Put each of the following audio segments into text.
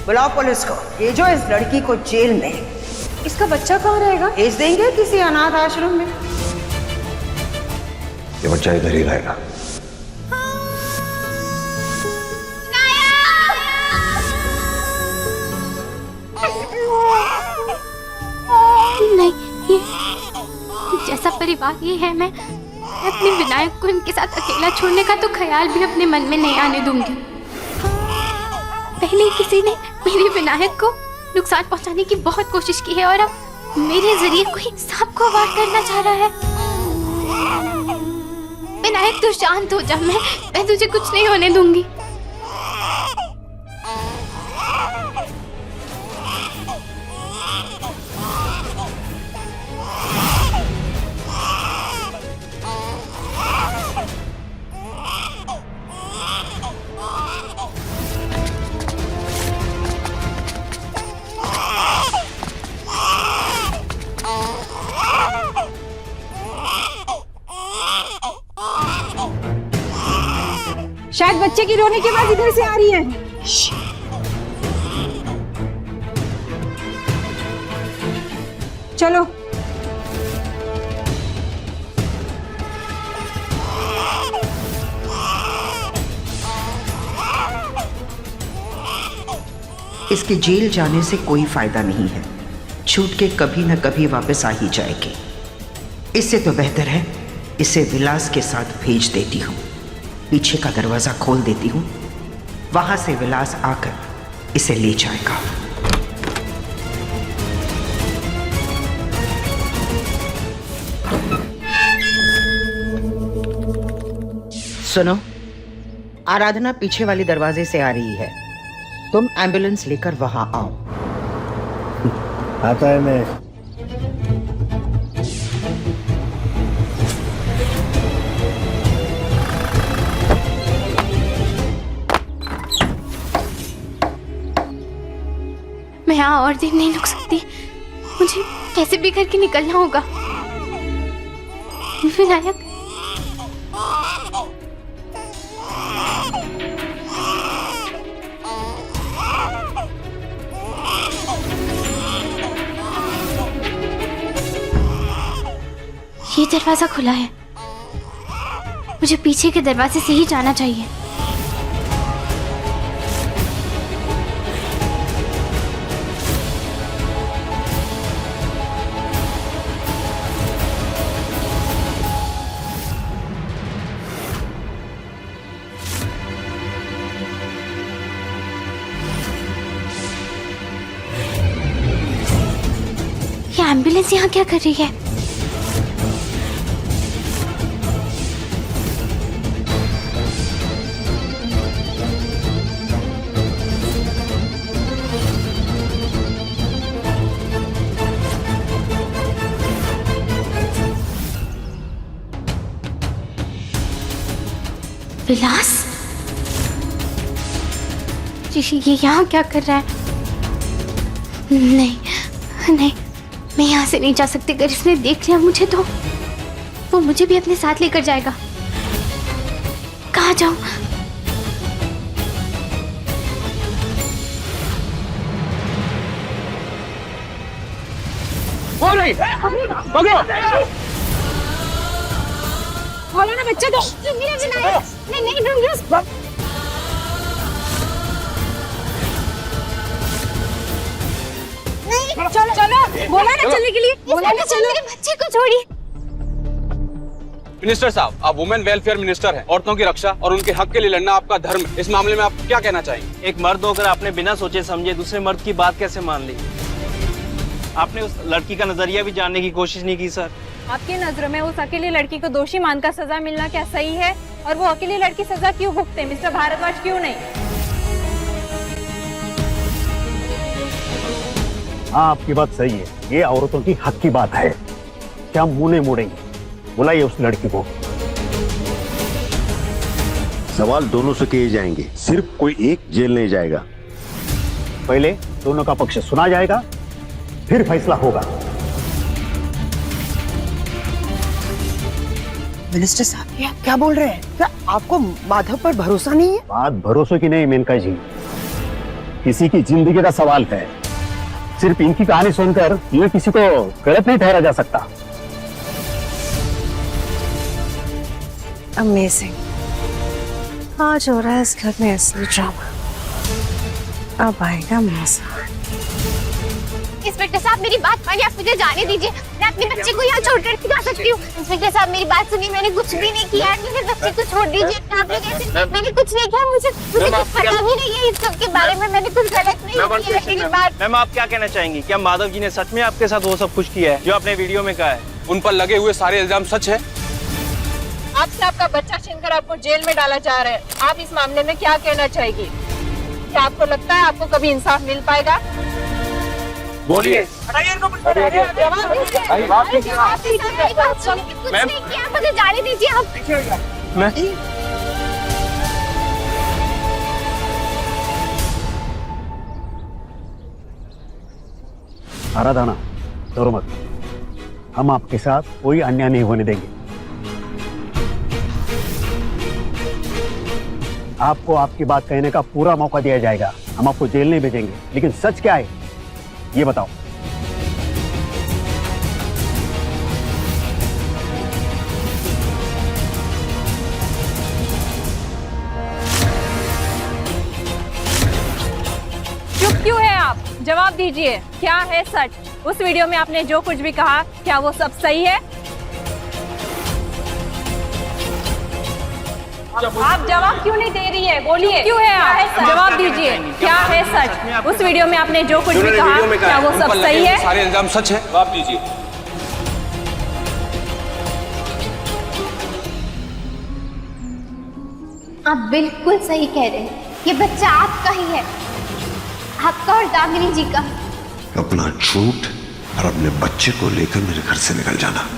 बुलाओ पुलिस को, भेजो इस लड़की को जेल में। इसका बच्चा कहाँ रहेगा? भेज देंगे किसी अनाथ आश्रम में। ये बच्चा इधर ही रहेगा। नहीं, ये जैसा परिवार ये है, मैं अपने विनायक को इनके साथ अकेला छोड़ने का तो ख्याल भी अपने मन में नहीं आने दूंगी। पहले किसी ने मेरे विनायक को नुकसान पहुंचाने की बहुत कोशिश की है और अब मेरे जरिए कोई सांप को वार करना चाह रहा है। विनायक तू शांत हो जा, मैं तुझे कुछ नहीं होने दूंगी। शायद बच्चे की रोने की आवाज इधर से आ रही है। चलो इसके जेल जाने से कोई फायदा नहीं है, छूट के कभी न कभी वापस आ ही जाएगी। इससे तो बेहतर है इसे विलास के साथ भेज देती हूँ। पीछे का दरवाजा खोल देती हूँ, वहां से विलास आकर इसे ले जाएगा। सुनो, आराधना पीछे वाले दरवाजे से आ रही है, तुम एम्बुलेंस लेकर वहां आओ। आता है मैं। मैं यहाँ और देर नहीं रुक सकती, मुझे कैसे भी करके निकलना होगा। विनायक, ये दरवाजा खुला है, मुझे पीछे के दरवाजे से ही जाना चाहिए। ये एम्बुलेंस यहाँ क्या कर रही है? विलास, ये यहाँ क्या कर रहा है? नहीं नहीं, मैं यहाँ से नहीं जा सकती। अगर इसने देख लिया मुझे तो वो मुझे भी अपने साथ लेकर जाएगा। कहाँ जाऊँ? बोलो ना बच्चे दो। नहीं नहीं दूंगी। चलो चलो, बोला ना चलने के लिए, बोला ना चलो। मेरे बच्चे को छोड़िए। मिनिस्टर साहब, आप वुमेन वेलफेयर मिनिस्टर हैं। औरतों की रक्षा और उनके हक के लिए लड़ना आपका धर्म है। इस मामले में आप क्या कहना चाहेंगे? एक मर्द होकर आपने बिना सोचे समझे दूसरे मर्द की बात कैसे मान ली? आपने उस लड़की का नजरिया भी जानने की कोशिश नहीं की सर। आपकी नजरों में उस अकेली लड़की को दोषी मानकर सजा मिलना क्या सही है? और वो अकेली लड़की सजा क्यों भुगते मिस्टर भारद्वाज, क्यों नहीं? हाँ, आपकी बात सही है, ये औरतों की हक की बात है। क्या मुंह नहीं मोड़ेंगे? बुलाइए उस लड़की को। सवाल दोनों से किए जाएंगे, सिर्फ कोई एक जेल नहीं जाएगा। पहले दोनों का पक्ष सुना जाएगा, फिर फैसला होगा। मिनिस्टर साहब, ये आप क्या बोल रहे हैं? क्या आपको माधव पर भरोसा नहीं है? बात भरोसे की नहीं मेनका जी, किसी की जिंदगी का सवाल है। सिर्फ इनकी कहानी सुनकर ये किसी को गलत नहीं ठहरा जा सकता। अमेजिंग। आज हो रहा है इस घर में असली ड्रामा। अब आएगा मजा। इंस्पेक्टर साहब मेरी बात मानिए, आप मुझे जाने दीजिए। मैं अपने बच्चे को यहाँ छोड़कर नहीं जा सकती हूँ। इंस्पेक्टर साहब मेरी बात सुनिए, मैंने कुछ भी नहीं किया है। मेरे बच्चे को छोड़ दीजिए। आप लोग ऐसे, मैंने कुछ नहीं किया। मुझे कुछ पता भी नहीं है इस सब के बारे में। मैंने कुछ गलत नहीं किया है। मेरी बात। मैम आप क्या कहना चाहेंगी? क्या माधव जी ने सच में आपके साथ वो सब कुछ किया है जो आपने वीडियो में कहा है? उन पर लगे हुए सारे इल्जाम सच है। आपसे आपका बच्चा छीनकर आपको जेल में डाला जा रहा है। आप इस मामले में क्या कहना चाहेगी? क्या आपको लगता है आपको कभी इंसाफ मिल पाएगा? बोलिए। मैम मुझे जाने दीजिए आप। मैं आराधना, डरो मत। हम आपके साथ कोई अन्याय नहीं होने देंगे। आपको आपकी बात कहने का पूरा मौका दिया जाएगा। हम आपको जेल नहीं भेजेंगे, लेकिन सच क्या है ये बताओ। चुप क्यों है आप? जवाब दीजिए, क्या है सच? उस वीडियो में आपने जो कुछ भी कहा, क्या वो सब सही है? आप जवाब क्यों नहीं दे रही है? बोलिए, क्यों है आप? जवाब दीजिए, क्या है सच? उस वीडियो में आपने जो कुछ भी कहा, क्या वो सब सही है? सारे इल्जाम सच है। जवाब दीजिए। आप बिल्कुल सही कह रहे हैं। ये बच्चा आपका ही है, आपका और दामिनी जी का। अपना झूठ और अपने बच्चे को लेकर मेरे घर से निकल जाना।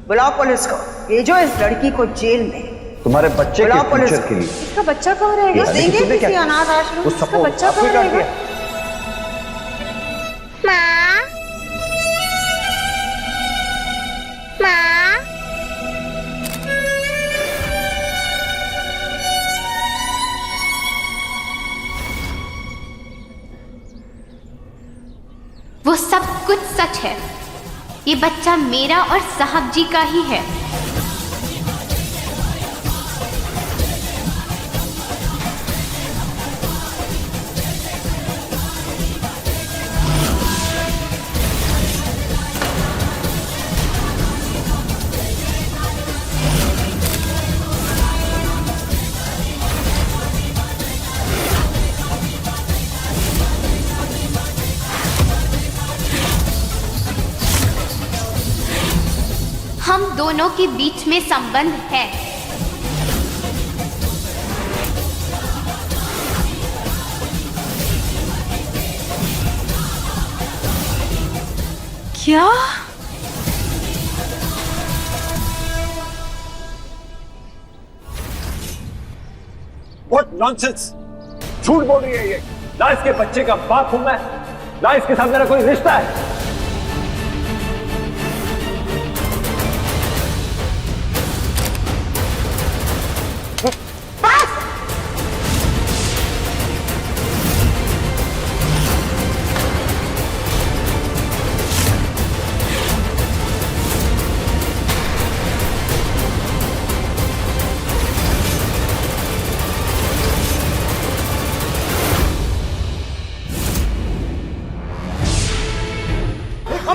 बुलाओ पुलिस को। भेजो इस लड़की को जेल में। तुम्हारे बच्चे के फ्यूचर के लिए। इसका बच्चा कहाँ रहेगा? देंगे किसी अनाथ आश्रम में। इसका बच्चा कहाँ रहेगा? माँ, माँ, वो सब कुछ सच है। ये बच्चा मेरा और साहब जी का ही है। हम दोनों के बीच में संबंध है। क्या? What nonsense! झूठ बोल रही है ये। ना इसके बच्चे का बाप हूं मैं, ना इसके साथ मेरा कोई रिश्ता है।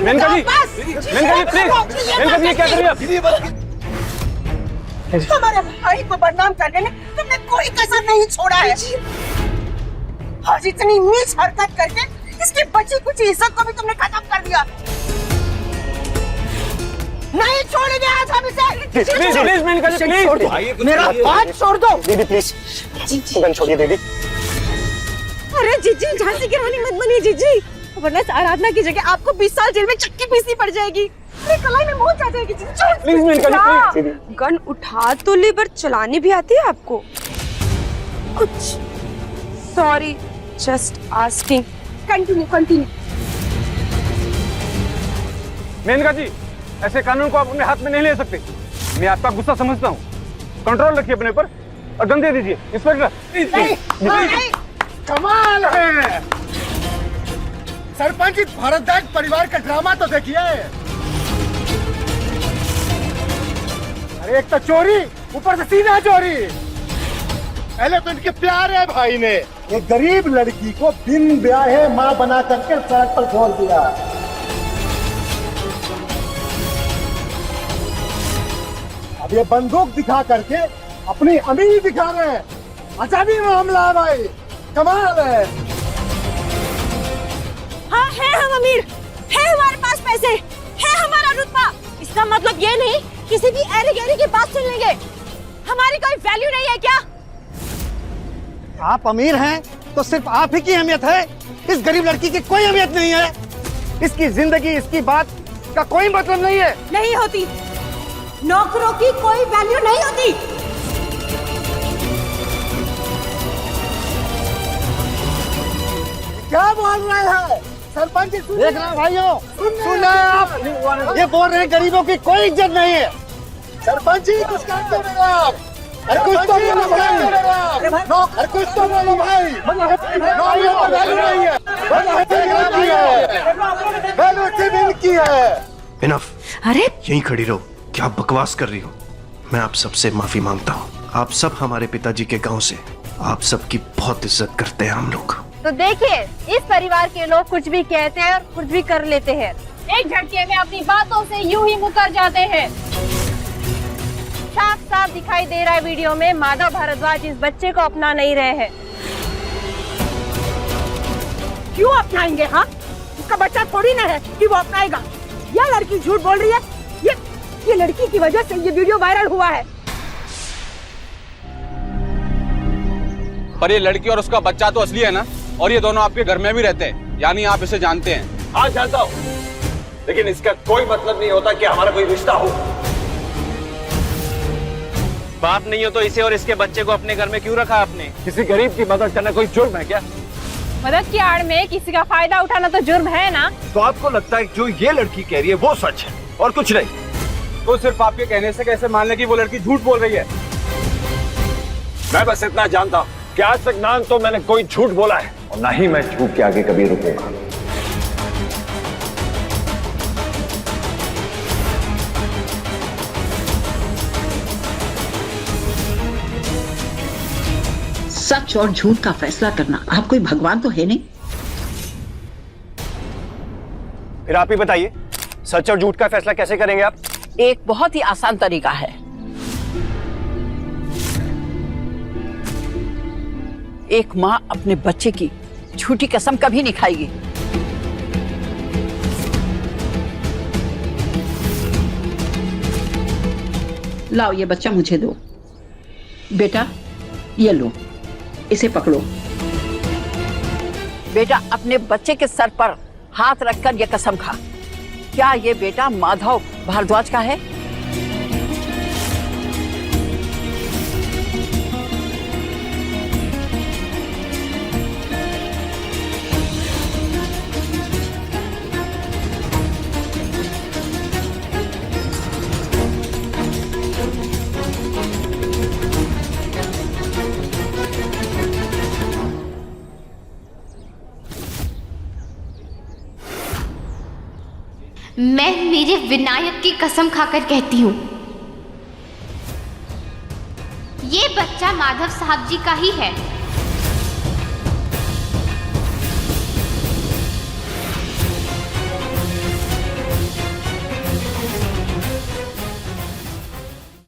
मेनका जी, प्लीज। मेनका जी, ये क्या कर रही है? हमारे भाई को बदनाम करने में तुमने कोई कसर नहीं छोड़ा है। और इतनी नीच हरकत करके इसकी बची कुछ इज्जत को भी तुमने खत्म कर दिया। नहीं छोड़ेंगे आज हम इसे। Please Menaka ji, please. मेरा हाथ छोड़ दो। दीदी प्लीज, गन छोड़िए दीदी। अरे जीजी, झांसी की रानी मत बनिए जीजी, वरना इस आराधना की जगह आपको 20 साल जेल में चक्की पीसनी पड़ जाएगी। अरे कलाई में मौत आ जाएगी जीजी। Please Menaka ji, please. Gun उठा तो ले, पर चलानी भी आती है आपको? कुछ sorry, just asking. Continue. Menka ji, ऐसे कानून को आप अपने हाथ में नहीं ले सकते। मैं आपका गुस्सा समझता हूँ। कंट्रोल रखिए अपने पर और गन दे दीजिए। Inspector, please. कमाल है। सरपंच इस भारतदास परिवार का ड्रामा तो देखिए। अरे एक तो चोरी, ऊपर से सीधा चोरी। पहले तो इनके प्यारे भाई ने एक गरीब लड़की को बिन ब्याहे मां बना करके सड़क पर छोड़ दिया। अब ये बंदूक दिखा करके अपनी अमीरी दिखा रहे हैं। अचानक मामला है भाई, कमाल है। हाँ है, हम अमीर है, हमारे पास पैसे है, हमारा रुतबा। इसका मतलब ये नहीं किसी भी ऐरी गैरी की बात सुन लेंगे। हमारी कोई वैल्यू नहीं है क्या? आप अमीर हैं तो सिर्फ आप ही की अहमियत है, इस गरीब लड़की की कोई अहमियत नहीं है। इसकी जिंदगी, इसकी बात का कोई मतलब नहीं है। नहीं होती, नौकरों की कोई वैल्यू नहीं होती। क्या बोल रहे हैं सरपंच? देख रहे हैं भाइयों, सुन रहे हैं आप? ये बोल रहे हैं गरीबों की कोई इज्जत नहीं है। सरपंच जी कुछ काम तो नहीं आप। अरे कुछ तो बोलो भाई, अरे कुछ तो बोलो भाई। नौकरियों पर वैल्यू नहीं है, वैल्यू सिर्फ इनकी है। इनफ। अरे यहीं खड़ी रहो, क्या बकवास कर रही हो? मैं आप सबसे माफी मांगता हूँ। आप सब हमारे पिताजी के गांव से, आप सबकी बहुत इज्जत करते हैं हम लोग। तो देखिए, इस परिवार के लोग कुछ भी कहते हैं और कुछ भी कर लेते हैं। एक झटके में अपनी बातों से यूं ही मुकर जाते हैं। साफ साफ दिखाई दे रहा है वीडियो में, माधव भारद्वाज इस बच्चे को अपना नहीं रहे हैं। क्यों अपनाएंगे? हाँ, उसका बच्चा थोड़ी ना है कि वो अपनाएगा। यह लड़की झूठ बोल रही है। ये लड़की की वजह से ये वीडियो वायरल हुआ है। पर ये लड़की और उसका बच्चा तो असली है ना, और ये दोनों आपके घर में भी रहते हैं, यानी आप इसे जानते हैं। हाँ जानता हूँ, लेकिन इसका कोई मतलब नहीं होता कि हमारा कोई रिश्ता हो। बाप नहीं हो तो इसे और इसके बच्चे को अपने घर में क्यों रखा आपने? किसी गरीब की मदद करना कोई जुर्म है क्या? मदद की आड़ में किसी का फायदा उठाना तो जुर्म है ना। तो आपको लगता है जो ये लड़की कह रही है वो सच है और कुछ नहीं? तो सिर्फ आपके कहने से कैसे मान ले कि वो लड़की झूठ बोल रही है? मैं बस इतना जानता हूँ कि आज तक ना तो मैंने कोई झूठ बोला है और ना ही मैं झूठ के आगे कभी रुकूंगा। सच और झूठ का फैसला करना आप कोई भगवान तो है नहीं। फिर आप ही बताइए, सच और झूठ का फैसला कैसे करेंगे आप? एक बहुत ही आसान तरीका है। एक माँ अपने बच्चे की झूठी कसम कभी नहीं खाएगी। लाओ ये बच्चा मुझे दो। बेटा ये लो, इसे पकड़ो। बेटा अपने बच्चे के सर पर हाथ रखकर ये कसम खा। क्या ये बेटा माधव भारद्वाज का है? मैं मेरे विनायक की कसम खाकर कहती हूँ, ये बच्चा माधव साहब जी का ही है।